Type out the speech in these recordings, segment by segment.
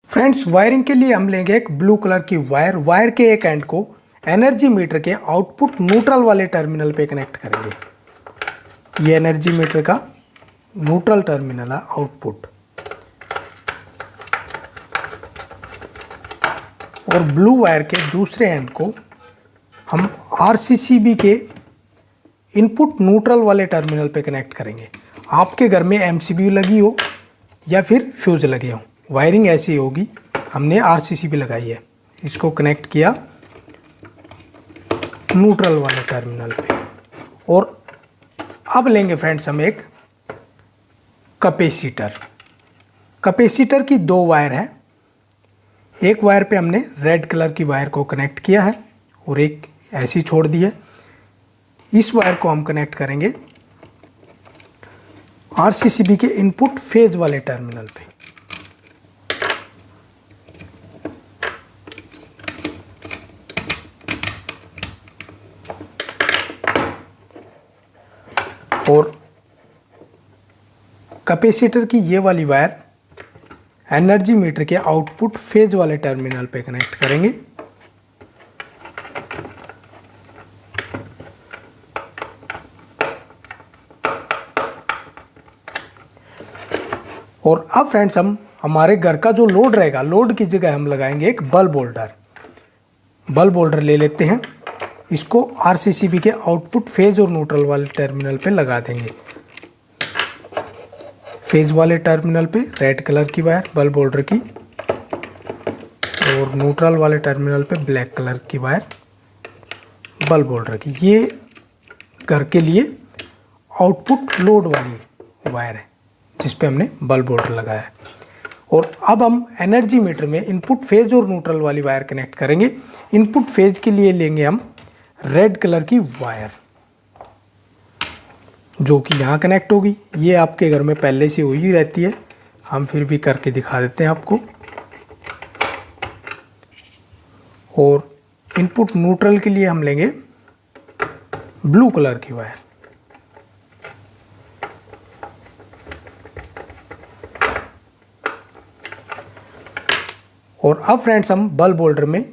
Friends, wiring के लिए हम लेंगे एक ब्लू कलर की वायर के एक एंड को एनर्जी मीटर के आउटपुट न्यूट्रल वाले टर्मिनल पे कनेक्ट करेंगे। ये एनर्जी मीटर का न्यूट्रल टर्मिनल है, आउटपुट। और ब्लू वायर के दूसरे एंड को हम आरसीसीबी के इनपुट न्यूट्रल वाले टर्मिनल पे कनेक्ट करेंगे। आपके घर में एमसीबी लगी हो या फिर फ्यूज लगे हो, वायरिंग ऐसी होगी। हमने आरसीसीबी लगाई है, इसको कनेक्ट किया न्यूट्रल वाले टर्मिनल पे। और अब लेंगे फ्रेंड्स हम एक कैपेसिटर। कैपेसिटर की दो वायर हैं। एक वायर पे हमने रेड कलर की वायर को कनेक्ट किया है और एक ऐसी छोड़ दी है। इस वायर को हम कनेक्ट करेंगे आरसीसीबी के इनपुट फेज वाले टर्मिनल पे। और कैपेसिटर की ये वाली वायर एनर्जी मीटर के आउटपुट फेज वाले टर्मिनल पे कनेक्ट करेंगे। और अब फ्रेंड्स हम हमारे घर का जो लोड रहेगा, लोड की जगह हम लगाएंगे एक बल्ब होल्डर। बल्ब होल्डर ले लेते हैं, इसको आरसीसीबी के आउटपुट फेज और न्यूट्रल वाले टर्मिनल पे लगा देंगे। फेज वाले टर्मिनल पे रेड कलर की वायर बल्ब होल्डर की, और न्यूट्रल वाले टर्मिनल पे ब्लैक कलर की वायर बल्ब होल्डर की। ये घर के लिए आउटपुट लोड वाली वायर है जिस पे हमने बल्ब होल्डर लगाया है। और अब हम एनर्जी मीटर में इनपुट फेज और न्यूट्रल वाली वायर कनेक्ट करेंगे। इनपुट फेज के लिए लेंगे हम रेड कलर की वायर जो कि यहाँ कनेक्ट होगी। ये आपके घर में पहले से हुई रहती है, हम फिर भी करके दिखा देते हैं आपको। और इनपुट न्यूट्रल के लिए हम लेंगे ब्लू कलर की वायर। और अब फ्रेंड्स हम बल्ब होल्डर में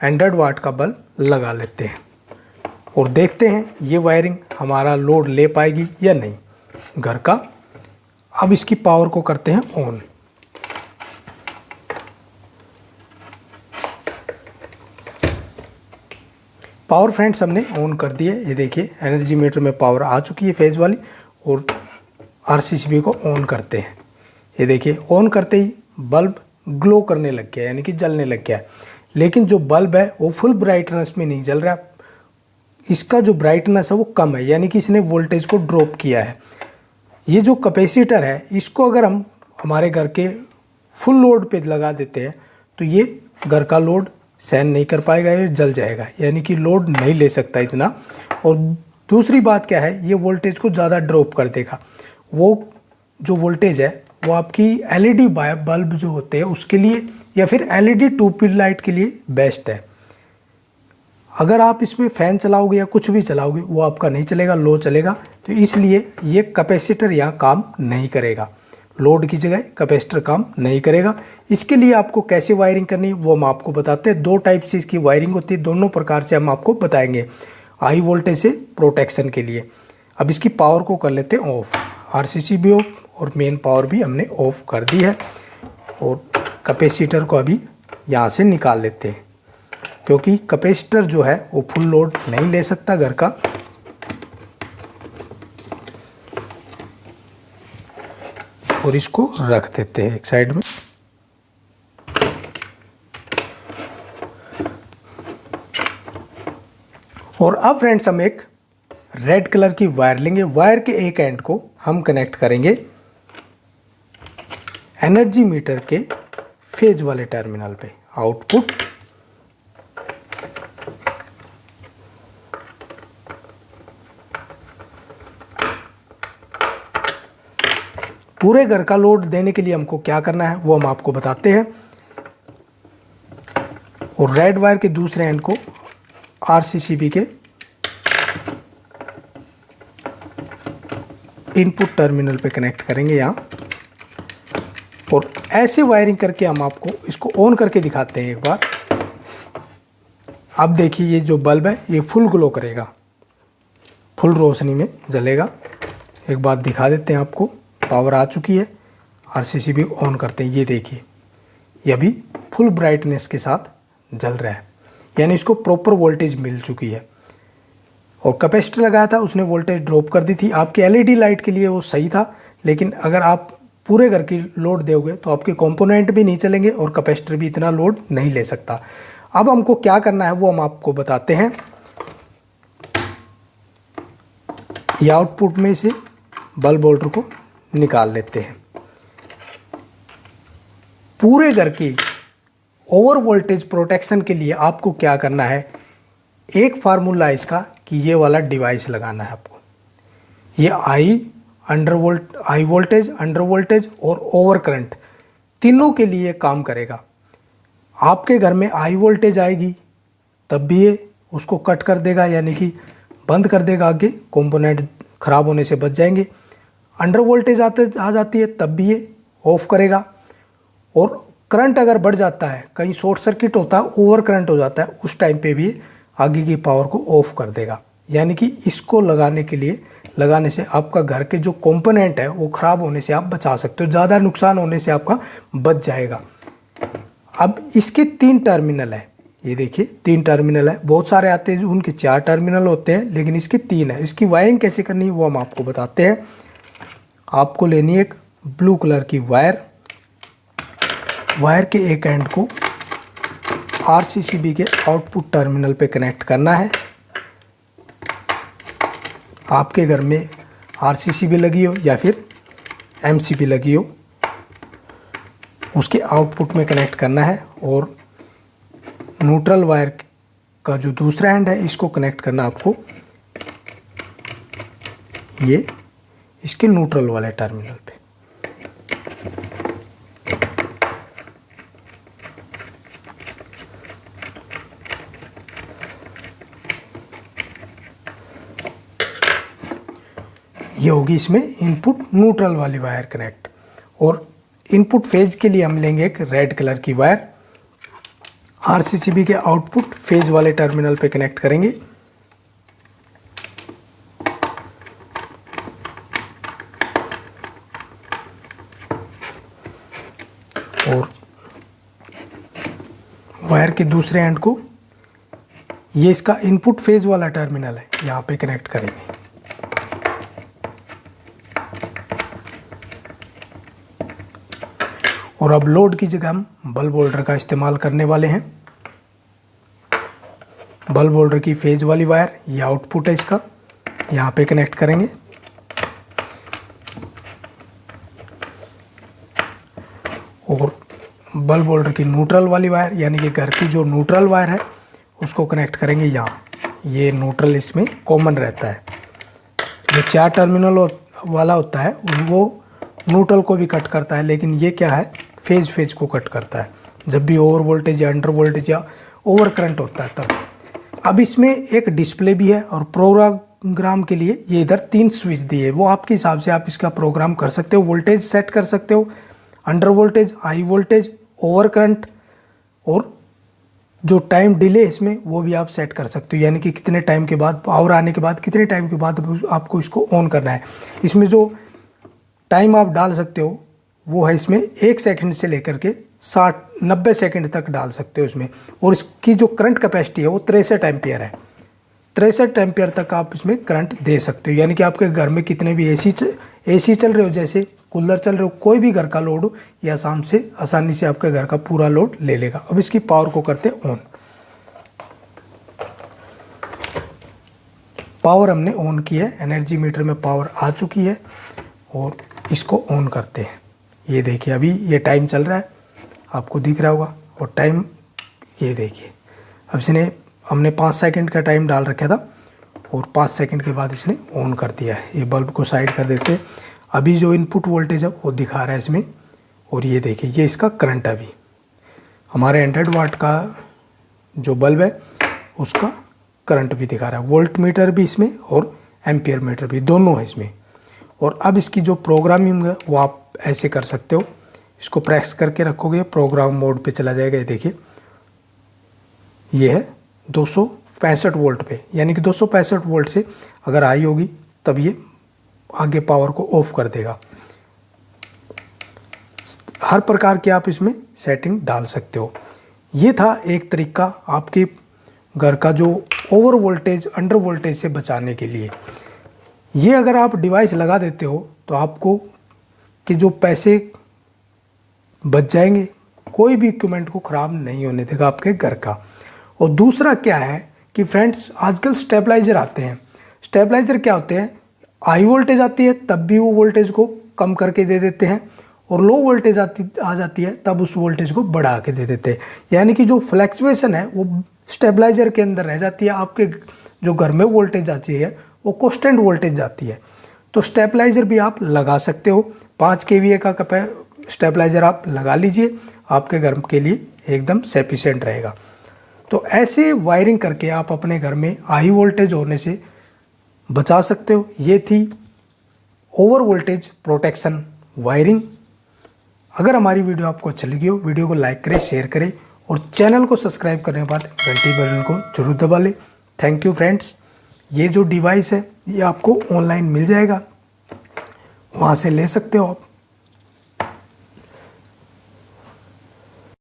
100 वाट का बल्ब लगा लेते हैं और देखते हैं ये वायरिंग हमारा लोड ले पाएगी या नहीं घर का। अब इसकी पावर को करते हैं ऑन। पावर फ्रेंड्स हमने ऑन कर दी है। ये देखिए एनर्जी मीटर में पावर आ चुकी है फेज वाली। और आरसीसीबी को ऑन करते हैं। ये देखिए ऑन करते ही बल्ब ग्लो करने लग गया, यानी कि जलने लग गया। लेकिन जो बल्ब है वो फुल ब्राइटनेस में नहीं जल रहा, इसका जो ब्राइटनेस है वो कम है, यानी कि इसने वोल्टेज को ड्रॉप किया है। ये जो कैपेसिटर है इसको अगर हम हमारे घर के फुल लोड पे लगा देते हैं तो ये घर का लोड सहन नहीं कर पाएगा, ये जल जाएगा, यानी कि लोड नहीं ले सकता इतना। और दूसरी बात क्या है, ये वोल्टेज को ज़्यादा ड्रॉप कर देगा। वो जो वोल्टेज है वो आपकी एलईडी बल्ब जो होते हैं उसके लिए या फिर एलईडी ट्यूबलाइट लाइट के लिए बेस्ट है। अगर आप इसमें फ़ैन चलाओगे या कुछ भी चलाओगे वो आपका नहीं चलेगा, लो चलेगा। तो इसलिए ये कैपेसिटर यहाँ काम नहीं करेगा, लोड की जगह कैपेसिटर काम नहीं करेगा। इसके लिए आपको कैसे वायरिंग करनी है वो हम आपको बताते हैं। दो टाइप से इसकी वायरिंग होती है, दोनों प्रकार से हम आपको बताएंगे हाई वोल्टेज से प्रोटेक्शन के लिए। अब इसकी पावर को कर लेते हैं ऑफ। आरसीसीबी ऑफ और मेन पावर भी हमने ऑफ कर दी है। और कैपेसिटर को अभी यहाँ से निकाल लेते हैं क्योंकि कैपेसिटर जो है वो फुल लोड नहीं ले सकता घर का। और इसको रख देते हैं एक साइड में। और अब फ्रेंड्स हम एक रेड कलर की वायर लेंगे। वायर के एक एंड को हम कनेक्ट करेंगे एनर्जी मीटर के फेज वाले टर्मिनल पे, आउटपुट। पूरे घर का लोड देने के लिए हमको क्या करना है वो हम आपको बताते हैं। और रेड वायर के दूसरे एंड को आरसीसीबी के इनपुट टर्मिनल पे कनेक्ट करेंगे यहाँ। और ऐसे वायरिंग करके हम आपको इसको ऑन करके दिखाते हैं एक बार। अब देखिए ये जो बल्ब है ये फुल ग्लो करेगा, फुल रोशनी में जलेगा। एक बार दिखा देते हैं आपको। पावर आ चुकी है, आरसीसीबी ऑन करते हैं। ये देखिए ये अभी फुल ब्राइटनेस के साथ जल रहा है, यानी इसको प्रॉपर वोल्टेज मिल चुकी है। और कैपेसिटर लगाया था उसने वोल्टेज ड्रॉप कर दी थी। आपकी एलईडी लाइट के लिए वो सही था, लेकिन अगर आप पूरे घर की लोड दोगे तो आपके कंपोनेंट भी नहीं चलेंगे और कैपेसिटर भी इतना लोड नहीं ले सकता। अब हमको क्या करना है वो हम आपको बताते हैं। ये आउटपुट में से बल्ब होल्डर को निकाल लेते हैं। पूरे घर की ओवर वोल्टेज प्रोटेक्शन के लिए आपको क्या करना है, एक फार्मूला इसका कि ये वाला डिवाइस लगाना है आपको। ये हाई वोल्टेज, अंडर वोल्टेज और ओवर करंट तीनों के लिए काम करेगा। आपके घर में हाई वोल्टेज आएगी तब भी ये उसको कट कर देगा, यानी कि बंद कर देगा, आगे कंपोनेंट ख़राब होने से बच जाएंगे। अंडर वोल्टेज आ जाती है तब भी ये ऑफ करेगा। और करंट अगर बढ़ जाता है, कहीं शॉर्ट सर्किट होता है, ओवर करंट हो जाता है, उस टाइम पे भी आगे की पावर को ऑफ कर देगा। यानी कि इसको लगाने से आपका घर के जो कंपोनेंट है वो ख़राब होने से आप बचा सकते हो, ज़्यादा नुकसान होने से आपका बच जाएगा। अब इसके 3 टर्मिनल है, ये देखिए 3 टर्मिनल है। बहुत सारे आते हैं उनके 4 टर्मिनल होते हैं, लेकिन इसके 3 है। इसकी वायरिंग कैसे करनी है वो हम आपको बताते हैं। आपको लेनी है एक ब्लू कलर की वायर के एक एंड को आरसीसीबी के आउटपुट टर्मिनल पे कनेक्ट करना है। आपके घर में आरसीसीबी लगी हो या फिर एमसीबी लगी हो, उसके आउटपुट में कनेक्ट करना है। और न्यूट्रल वायर का जो दूसरा एंड है इसको कनेक्ट करना आपको ये इसके न्यूट्रल वाले टर्मिनल पे। ये होगी इसमें इनपुट न्यूट्रल वाली वायर कनेक्ट। और इनपुट फेज के लिए हम लेंगे एक रेड कलर की वायर, आरसीसीबी के आउटपुट फेज वाले टर्मिनल पे कनेक्ट करेंगे। और वायर के दूसरे एंड को, ये इसका इनपुट फेज वाला टर्मिनल है, यहाँ पे कनेक्ट करेंगे। और अब लोड की जगह हम बल्ब होल्डर का इस्तेमाल करने वाले हैं। बल्ब होल्डर की फेज वाली वायर, ये आउटपुट है इसका, यहाँ पे कनेक्ट करेंगे। और बल्ब होल्डर की न्यूट्रल वाली वायर, यानी कि घर की जो न्यूट्रल वायर है उसको कनेक्ट करेंगे यहाँ। ये न्यूट्रल इसमें कॉमन रहता है। जो 4 टर्मिनल वाला होता है वो न्यूट्रल को भी कट करता है, लेकिन ये क्या है, फेज को कट करता है जब भी ओवर वोल्टेज या अंडर वोल्टेज या ओवर करंट होता है तब। अब इसमें एक डिस्प्ले भी है और प्रोग्राम के लिए ये इधर 3 स्विच दिए, वो आपके हिसाब से आप इसका प्रोग्राम कर सकते हो। वोल्टेज सेट कर सकते हो, under voltage, high voltage, over current, और जो टाइम डिले इसमें वो भी आप सेट कर सकते हो, यानी कि कितने टाइम के बाद, पावर आने के बाद कितने टाइम के बाद आपको इसको ऑन करना है। इसमें जो टाइम आप डाल सकते हो वो है इसमें 1 सेकंड से लेकर के 60-90 सेकंड तक डाल सकते हो इसमें। और इसकी जो करंट कैपेसिटी है वो 63 एम्पियर है। 63 एम्पियर तक आप इसमें करंट दे सकते हो, यानी कि आपके घर में कितने भी एसी चल रहे हो, जैसे कूलर चल रहे हो, कोई भी घर का लोड हो, ये आसानी से आपके घर का पूरा लोड ले लेगा। अब इसकी पावर को करते ऑन। पावर हमने ऑन की है, एनर्जी मीटर में पावर आ चुकी है और इसको ऑन करते हैं। ये देखिए अभी ये टाइम चल रहा है, आपको दिख रहा होगा। और टाइम ये देखिए, अब हमने 5 सेकंड का टाइम डाल रखा था और 5 सेकंड के बाद इसने ऑन कर दिया है। ये बल्ब को साइड कर देते हैं। अभी जो इनपुट वोल्टेज है वो दिखा रहा है इसमें। और ये देखिए ये इसका करंट, अभी हमारे 100 वाट का जो बल्ब है उसका करंट भी दिखा रहा है। वोल्ट मीटर भी इसमें और एम्पियर मीटर भी, दोनों है इसमें। और अब इसकी जो प्रोग्रामिंग है वो आप ऐसे कर सकते हो इसको प्रेस करके रखोगे प्रोग्राम मोड पे चला जाएगा। ये देखिए ये है 265 वोल्ट पे, यानी कि 265 वोल्ट से अगर हाई होगी तब ये आगे पावर को ऑफ कर देगा। हर प्रकार की आप इसमें सेटिंग डाल सकते हो। ये था एक तरीका आपके घर का जो ओवर वोल्टेज अंडर वोल्टेज से बचाने के लिए। ये अगर आप डिवाइस लगा देते हो तो आपको कि जो पैसे बच जाएंगे, कोई भी इक्विपमेंट को ख़राब नहीं होने देगा आपके घर का। और दूसरा क्या है कि फ्रेंड्स आजकल स्टेबलाइजर आते हैं। स्टेबलाइजर क्या होते हैं, हाई वोल्टेज आती है तब भी वो वोल्टेज को कम करके दे देते हैं, और लो वोल्टेज आ जाती है तब उस वोल्टेज को बढ़ा के दे देते हैं। यानी कि जो फ्लैक्चुएशन है वो स्टेबलाइजर के अंदर रह जाती है, आपके जो घर में वोल्टेज जाती है वो कांस्टेंट वोल्टेज जाती है। तो स्टेबलाइजर भी आप लगा सकते हो। 5 kVA का स्टेबलाइजर आप लगा लीजिए, आपके घर के लिए एकदम सफिशिएंट रहेगा। तो ऐसे वायरिंग करके आप अपने घर में हाई वोल्टेज होने से बचा सकते हो। ये थी ओवर वोल्टेज प्रोटेक्शन वायरिंग। अगर हमारी वीडियो आपको अच्छी लगी हो, वीडियो को लाइक करें, शेयर करें और चैनल को सब्सक्राइब करने के बाद घंटी बटन को जरूर दबा लें। Thank you friends. ये जो डिवाइस है ये आपको ऑनलाइन मिल जाएगा, वहाँ से ले सकते हो आप।